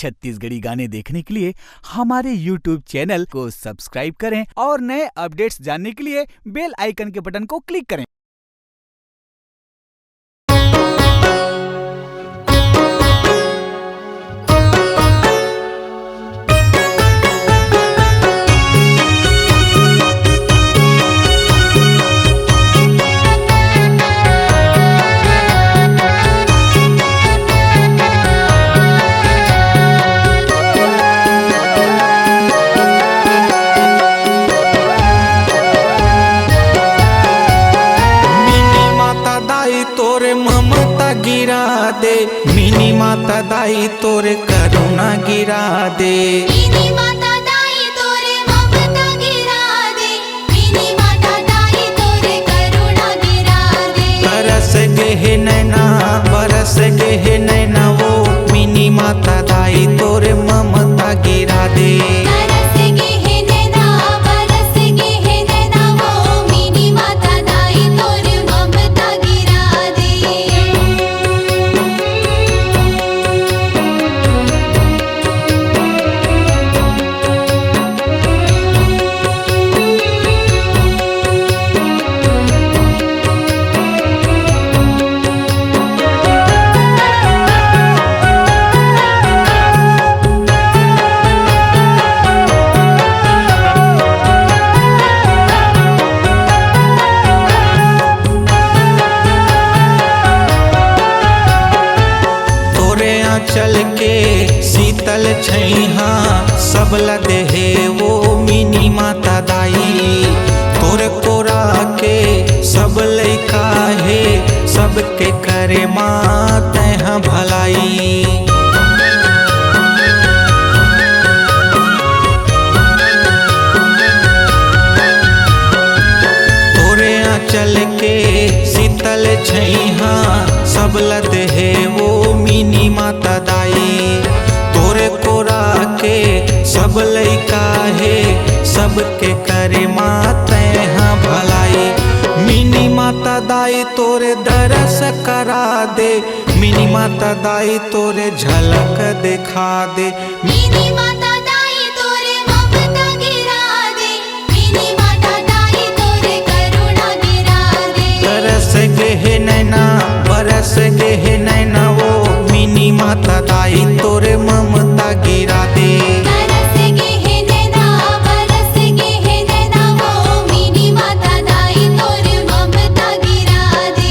छत्तीसगढ़ी गाने देखने के लिए हमारे YouTube चैनल को सब्सक्राइब करें और नए अपडेट्स जानने के लिए बेल आइकन के बटन को क्लिक करें। मिनी माता दाई तोरे करुणा गिरा दे। मिनी माता दाई तोरे ममता गिरा दे। मिनी माता दाई तोरे करुणा गिरा दे। बरस गे नैना बरस गे नैना वो मिनी माता दाई तोरे ममता गिरा दे। बरस गे नैना बरस गे नैना वो मिनी माता दाई तोरे ममता गिरा दे। चल के शीतल छैहा सबला देहे वो मिनी माता दाई तोरे कोरा के सब लइका है सबके करे माँ तैहा भलाई। तोरे चल के शीतल छैहा सबला देहे वो मिनी माता दाई तोरे कोरा के सब लइका है सबके करे माता यहाँ भलाई। मिनी माता दाई तोरे दरस करा दे। मिनी माता दाई तोरे झलक दिखा दे। मिनी माता दाई तोरे ममता गिरा दे। मिनी माता दाई तोरे करुणा गिरा दे। बरस गे नैना बरस गे नैना वो मिनी माता दाई तोरे ममता गिरा दे। बरस गे नैना बरस गे नैना वो मिनी माता दाई तोरे ममता गिरा दे।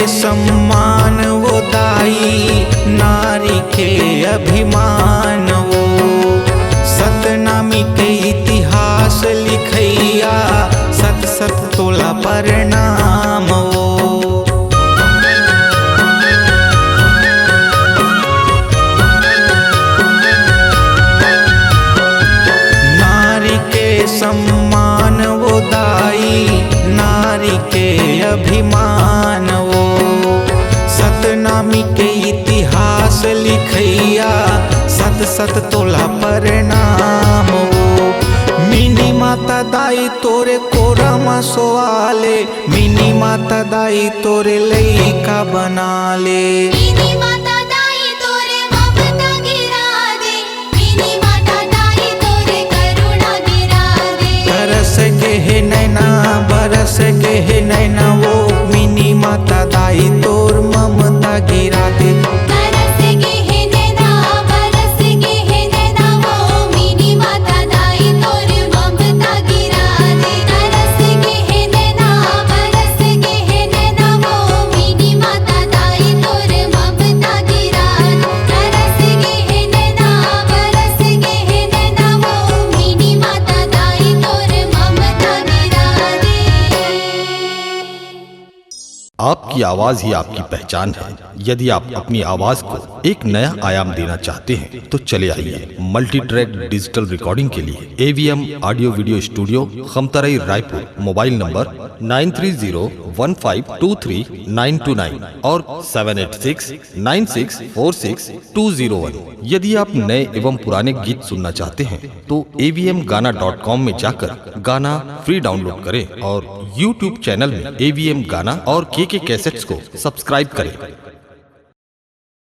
सम्मान वो दाई नारी के अभिमान वो सतनामी के इतिहास लिखैया सत सत तोला प्रणाम वो। नारी के सम्मान वो दाई नारी के अभिमान वो सतनामी के इतिहास लिखैया सत सत तोला प्रणाम वो। मिनी माता दाई तोरे कोरा मा सोआले मिनी माता दाई तोरे लइका बना ले। मिनी माता दाई तोरे ममता गिरा दे। मिनी माता दाई तोरे करुणा गिरा दे। बरस गे नैना बरस गे नैना वो मिनी माता दाई तोर ममता गिरा दे। बरस गे नैना बरस गे नैना वो मिनी माता दाई तोरे ममता गिरा दे। बरस गे नैना बरस गे नैना वो मिनी माता दाई तोरे ममता गिरा दे। बरस गे नैना बरस गे नैना वो मिनी माता दाई तोरे ममता गिरा दे। आपकी आवाज ही आपकी पहचान है। यदि आप अपनी आवाज को एक नया आयाम देना चाहते हैं तो चले आइए मल्टी ट्रैक डिजिटल रिकॉर्डिंग के लिए AVM audio video studio, Khamtarai, Raipur. Mobile number 9301523929 और 7869646201। यदि आप नए एवं पुराने गीत सुनना चाहते हैं तो avmgana.com में जाकर गाना फ्री डाउनलोड करें और YouTube चैनल में AVM गाना और KK कैसेट्स को सब्सक्राइब करें।